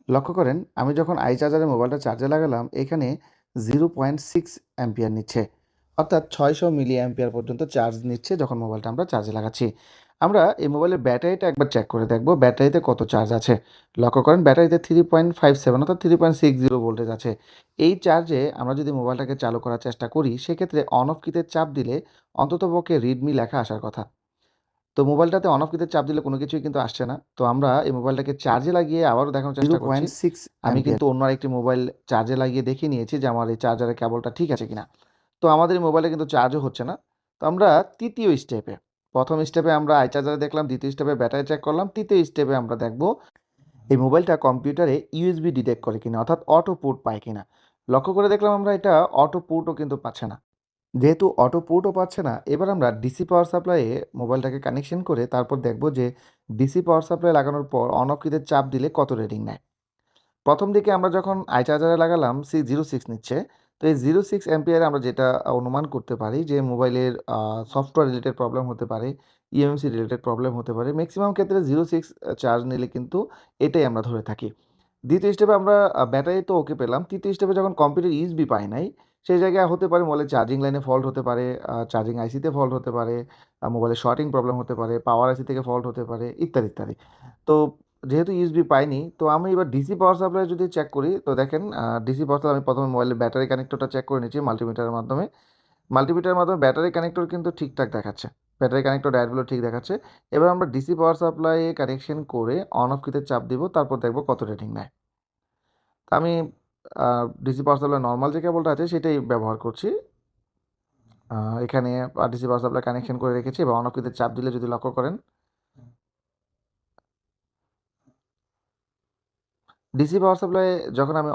লক্ষ্য করেন আমি যখন আই চার্জারে মোবাইলটা চার্জে লাগালাম এখানে 0.6 অ্যাম্পিয়ার নিচ্ছে, অর্থাৎ 600 মিলি অ্যাম্পিয়ার পর্যন্ত চার্জ নিচ্ছে যখন মোবাইলটা আমরা চার্জে লাগাচ্ছি। আমরা এই মোবাইলের ব্যাটারিটা একবার চেক করে দেখব ব্যাটারিতে কত চার্জ আছে। লক্ষ্য করেন ব্যাটারিতে 3.57 অর্থাৎ 3.60 ভোল্টেজ আছে। এই চার্জে আমরা যদি মোবাইলটাকে চালু করার চেষ্টা করি সেক্ষেত্রে অন অফ কিতে চাপ দিলে অন্ততপক্ষে রিডমি লেখা আসার কথা। তো মোবাইলটাতে অন অফ কিতে চাপ দিলে কোনো কিছুই কিন্তু আসছে না। তো আমরা এই মোবাইলটাকে চার্জে লাগিয়ে আবারও দেখানোর চেষ্টা করছি। 0.6 আমি অ্যাম্পিয়ার। কিন্তু অন্য আরেকটি মোবাইল চার্জে লাগিয়ে দেখিয়ে নিয়েছি যে আমার এই চার্জারের কেবলটা ঠিক আছে কিনা। তো আমাদের এই মোবাইলে কিন্তু চার্জও হচ্ছে না। তো আমরা তৃতীয় স্টেপে, প্রথম স্টেপে আমরা আই চার্জারে দেখলাম, দ্বিতীয় স্টেপে ব্যাটারি চেক করলাম, তৃতীয় স্টেপে আমরা দেখব এই মোবাইলটা কম্পিউটারে ইউএসবি ডিটেক্ট করে কিনা, অর্থাৎ অটো পোর্ট পায় কিনা। লক্ষ্য করে দেখলাম আমরা এটা অটো পোর্টও কিন্তু পাচ্ছে না। যেহেতু অটো পোর্টও পাচ্ছে না, এবার আমরা ডিসি পাওয়ার সাপ্লাইয়ে মোবাইলটাকে কানেকশন করে তারপর দেখব যে ডিসি পাওয়ার সাপ্লাই লাগানোর পর অন অফ কিতে চাপ দিলে কত রিডিং নেয়। প্রথম দিকে আমরা যখন আই চার্জারে লাগালাম 606 নিচ্ছে। তো এই 06 অ্যাম্পিয়ারে আমরা যেটা অনুমান করতে পারি যে মোবাইলের সফটওয়্যার রিলেটেড প্রবলেম হতে পারে, ইএমসি রিলেটেড প্রবলেম হতে পারে। ম্যাক্সিমাম ক্ষেত্রে 06 চার্জ নিলে কিন্তু এটাই আমরা ধরে থাকি। দ্বিতীয় স্টেপে আমরা ব্যাটারি তো ওকে পেলাম। তৃতীয় স্টেপে যখন কম্পিউটার ইউএসবি পাই নাই, সেই জায়গায় হতে পারে মোবাইলের চার্জিং লাইনে ফল্ট হতে পারে, চার্জিং আইসিতে ফল্ট হতে পারে, মোবাইলের শর্টিং প্রবলেম হতে পারে, পাওয়ার আইসি থেকে ফল্ট হতে পারে ইত্যাদি, ইত্যাদি। তো যেহেতু ইউএসবি পাইনি, তো আমি এবার ডিসি পাওয়ার সাপ্লাই যদি চেক করি, তো দেখেন ডিসি পাওয়ার সাপ্লাই আমি প্রথমে মোবাইলের ব্যাটারি কানেক্টরটা চেক করে নিচ্ছি মাল্টিমিটারের মাধ্যমে। মাল্টিমিটারের মাধ্যমে ব্যাটারি কানেক্টর কিন্তু ঠিকঠাক দেখাচ্ছে। ব্যাটারি কানেক্টর ডায়োডগুলো ঠিক দেখাচ্ছে। এবার আমরা ডিসি পাওয়ার সাপ্লাই কানেকশন করে অন অফ কিতে চাপ দিব, তারপর দেখব কত রেটিং নেয়। তো আমি ডিসি পাওয়ার সাপ্লাই নরমাল যে কেবলটা আছে সেটাই ব্যবহার করছি। এখানে ডিসি পাওয়ার সাপ্লাই কানেকশন করে রেখেছি। এবার অন অফ কিতে চাপ দিলে যদি লক্ষ্য করেন, ডিসি পাওয়ার সাপ্লাই যখন আমি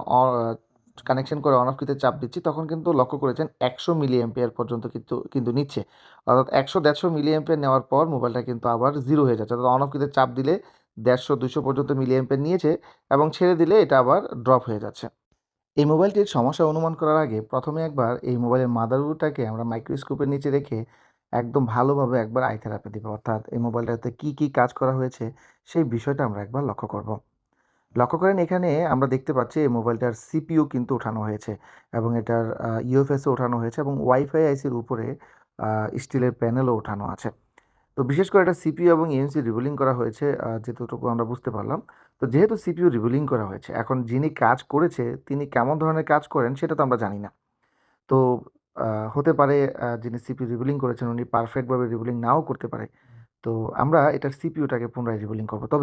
কানেকশন করে অন অফ কিতে চাপ দিচ্ছি তখন কিন্তু লক্ষ্য করেছেন 100 মিলি অ্যাম্পিয়ার পর্যন্ত কিন্তু কিন্তু নিচ্ছে। অর্থাৎ 100-150 মিলি অ্যাম্পিয়ার নেওয়ার পর মোবাইলটা কিন্তু আবার জিরো হয়ে যাচ্ছে। অর্থাৎ অন অফ কিতে চাপ দিলে 150-200 পর্যন্ত মিলি অ্যাম্পিয়ার নিয়েছে এবং ছেড়ে দিলে এটা আবার ড্রপ হয়ে যাচ্ছে। এই মোবাইলটির সমস্যা অনুমান করার আগে প্রথমে একবার এই মোবাইলের মাদারবোর্ডটাকে আমরা মাইক্রোস্কোপের নিচে রেখে একদম ভালোভাবে একবার আই থেরাপি দিব, অর্থাৎ এই মোবাইলটাতে কী কী কাজ করা হয়েছে সেই বিষয়টা আমরা একবার লক্ষ্য করব। লক্ষ্য করেন এখানে আমরা দেখতে পাচ্ছি এই মোবাইলটার সিপিইউ কিন্তু ওঠানো হয়েছে এবং এটার ইউএফএসও ওঠানো হয়েছে এবং ওয়াইফাই আইসির উপরে স্টিলের প্যানেলও ওঠানো আছে। তো বিশেষ করে এটা সিপিইউ এবং ইএমসি রিবুলিং করা হয়েছে, যেতটুকু আমরা বুঝতে পারলাম। তো যেহেতু সিপিইউ রিবুলিং করা হয়েছে, এখন যিনি কাজ করেছে তিনি কেমন ধরনের কাজ করেন সেটা তো আমরা জানি না। তো হতে পারে যিনি সিপিইউ রিবুলিং করেছেন উনি পারফেক্টভাবে রিবুলিং নাও করতে পারে। তো আমরা এটার সিপিইউটাকে পুনরায় রিবুলিং করব। তবে